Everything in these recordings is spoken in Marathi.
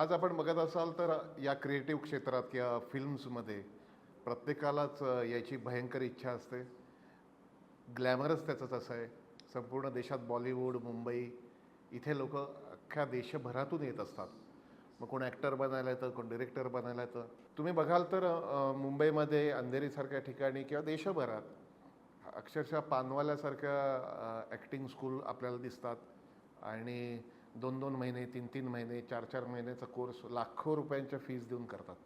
आज आपण बघत असाल तर या क्रिएटिव्ह क्षेत्रात किंवा फिल्म्समध्ये प्रत्येकालाच याची भयंकर इच्छा असते. ग्लॅमरच त्याचंच असं आहे. संपूर्ण देशात बॉलिवूड, मुंबई इथे लोकं अख्ख्या देशभरातून येत असतात. मग कोण ॲक्टर बनायला येतं, कोण डिरेक्टर बनायला येतं. तुम्ही बघाल तर मुंबईमध्ये अंधेरीसारख्या ठिकाणी किंवा देशभरात अक्षरशः पानवाल्यासारख्या ॲक्टिंग स्कूल आपल्याला दिसतात आणि 2-2 महिने, 3-3 महिने, 4-4 महिन्याचा कोर्स लाखो रुपयांच्या फीज देऊन करतात.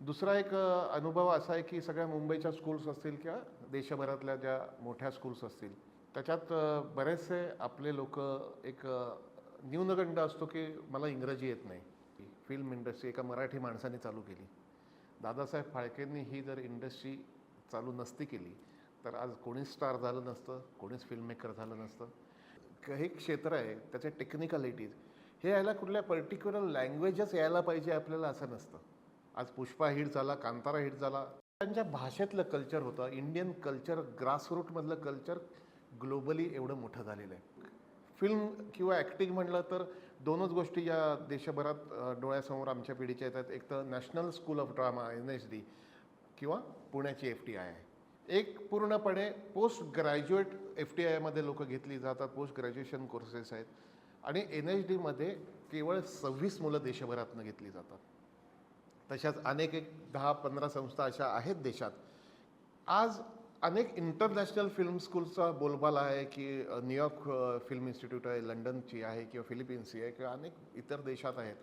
दुसरा एक अनुभव असा आहे की सगळ्या मुंबईच्या स्कूल्स असतील किंवा देशभरातल्या ज्या मोठ्या स्कूल्स असतील त्याच्यात बरेचसे आपले लोक एक न्यूनगंड असतो की मला इंग्रजी येत नाही. फिल्म इंडस्ट्री एका मराठी माणसाने चालू केली. दादासाहेब फाळकेंनी ही जर इंडस्ट्री चालू नसती केली तर आज कोणीच स्टार झालं नसतं, कोणीच फिल्म मेकर झालं नसतं. हे क्षेत्र आहे त्याचे टेक्निकॅलिटीज हे यायला कुठल्या पर्टिक्युलर लँग्वेजच यायला पाहिजे आपल्याला असं नसतं. आज पुष्पा हिट झाला, कांतारा हिट झाला, त्यांच्या भाषेतलं कल्चर होतं. इंडियन कल्चर, ग्रासरूटमधलं कल्चर ग्लोबली एवढं मोठं झालेलं आहे. फिल्म किंवा ॲक्टिंग म्हटलं तर दोनच गोष्टी या देशभरात डोळ्यासमोर आमच्या पिढीच्या येतात. एक तर national school of drama NSD किंवा पुण्याची FTI आहे. एक पूर्णपणे पोस्ट ग्रॅज्युएट FTIमध्ये लोकं घेतली जातात, पोस्ट ग्रॅज्युएशन कोर्सेस आहेत आणि NSDमध्ये केवळ 26 मुलं देशभरातनं घेतली जातात. तशाच अनेक 10-15 संस्था अशा आहेत देशात. आज अनेक इंटरनॅशनल फिल्म स्कूलचा बोलबाला आहे की न्यूयॉर्क फिल्म इन्स्टिट्यूट आहे, लंडनची आहे किंवा फिलिपिन्सची आहे किंवा अनेक इतर देशात आहेत.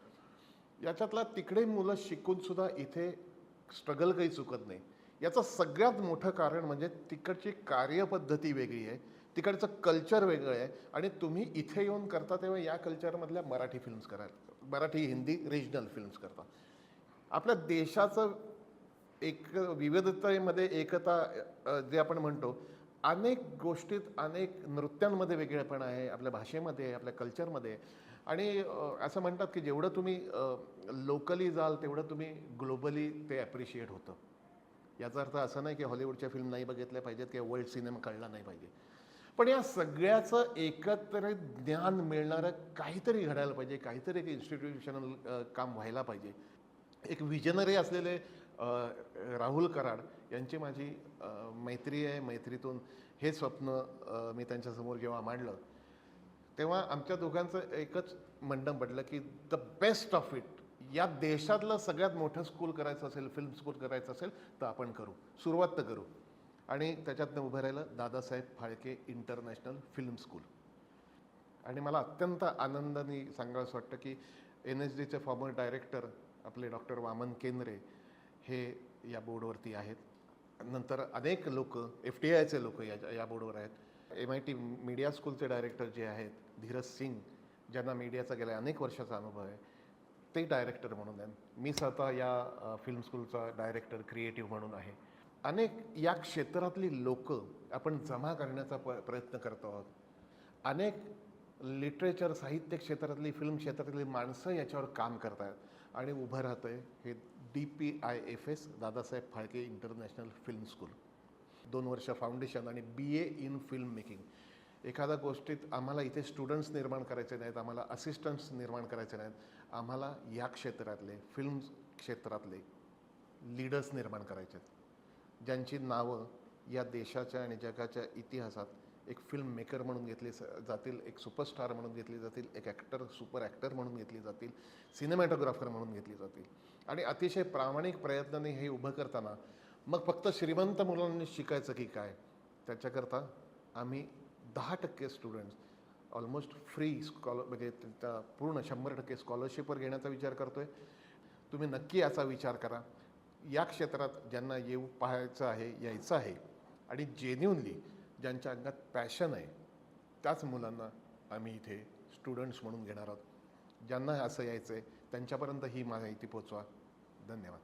याच्यातला तिकडे मुलं शिकूनसुद्धा इथे स्ट्रगल काही चुकत नाही. याचं सगळ्यात मोठं कारण म्हणजे तिकडची कार्यपद्धती वेगळी आहे, तिकडचं कल्चर वेगळं आहे आणि तुम्ही इथे येऊन करता तेव्हा या कल्चरमधल्या मराठी फिल्म्स करायला, मराठी हिंदी रिजनल फिल्म्स करता. आपल्या देशाचं एक विविधतेमध्ये एकता जे आपण म्हणतो, अनेक गोष्टीत, अनेक नृत्यांमध्ये वेगळेपण आहे, आपल्या भाषेमध्ये आहे, आपल्या कल्चरमध्ये आहे आणि असं म्हणतात की जेवढं तुम्ही लोकली जाल तेवढं तुम्ही ग्लोबली ते ॲप्रिशिएट होतं. याचा अर्थ असा नाही की हॉलिवूडच्या फिल्म नाही बघितल्या पाहिजेत किंवा वर्ल्ड सिनेमा कळला नाही पाहिजे. पण या सगळ्याचं एकत्र ज्ञान मिळणारं काहीतरी घडायला पाहिजे, काहीतरी एक इन्स्टिट्यूशनल काम व्हायला पाहिजे. एक विजनरी असलेले राहुल कराड यांची माझी मैत्री आहे. मैत्रीतून हे स्वप्न मी त्यांच्यासमोर जेव्हा मांडलं तेव्हा आमच्या दोघांचं एकच मंडम पडलं की द बेस्ट ऑफ इट, या देशातलं सगळ्यात मोठं स्कूल करायचं असेल, फिल्म स्कूल करायचं असेल तर आपण करू, सुरुवात तर करू. आणि त्याच्यातनं उभं राहिलं Dadasaheb Phalke international film school. आणि मला अत्यंत आनंदाने सांगावंसं वाटतं की NSDचे फॉर्मर डायरेक्टर आपले डॉक्टर वामन केंद्रे हे या बोर्डवरती आहेत. नंतर अनेक लोक FTIचे लोक या बोर्डवर आहेत. MIT मीडिया स्कूलचे डायरेक्टर जे आहेत धीरज सिंग, ज्यांना मीडियाचा गेल्या अनेक वर्षाचा अनुभव आहे, ते डायरेक्टर म्हणून आहेत. मी स्वतः या फिल्म स्कूलचा डायरेक्टर क्रिएटिव्ह म्हणून आहे. अनेक या क्षेत्रातली लोक आपण जमा करण्याचा प्रयत्न करतो आहोत. अनेक लिटरेचर, साहित्य क्षेत्रातली, फिल्म क्षेत्रातली माणसं याच्यावर काम करत आहेत आणि उभं राहतं आहे हे DPIFS Dadasaheb Phalke international film school. 2 वर्ष फाउंडेशन आणि BA इन फिल्म मेकिंग. एखाद्या गोष्टीत आम्हाला इथे स्टुडंट्स निर्माण करायचे नाहीत, आम्हाला असिस्टंट्स निर्माण करायचे नाहीत, आम्हाला या क्षेत्रातले, फिल्म क्षेत्रातले लीडर्स निर्माण करायचे आहेत, ज्यांची नावं या देशाच्या आणि जगाच्या इतिहासात एक फिल्म मेकर म्हणून घेतली जातील, एक सुपरस्टार म्हणून घेतली जातील, एक ॲक्टर, सुपर ॲक्टर म्हणून घेतली जातील, सिनेमॅटोग्राफर म्हणून घेतली जातील. आणि अतिशय प्रामाणिक प्रयत्नाने हे उभं करताना मग फक्त श्रीमंत मुलांनी शिकायचं की काय, त्याच्याकरता आम्ही 10% स्टुडंट्स ऑलमोस्ट फ्री म्हणजे त्यांचा पूर्ण 100% स्कॉलरशिपवर घेण्याचा विचार करतो आहे. तुम्ही नक्की याचा विचार करा. या क्षेत्रात ज्यांना येऊ पाहायचं आहे, यायचं आहे आणि जेन्युनली ज्यांच्या अंगात पॅशन आहे त्याच मुलांना आम्ही इथे स्टुडंट्स म्हणून घेणार आहोत. ज्यांना असं यायचं आहे त्यांच्यापर्यंत ही माहिती पोचवा. धन्यवाद.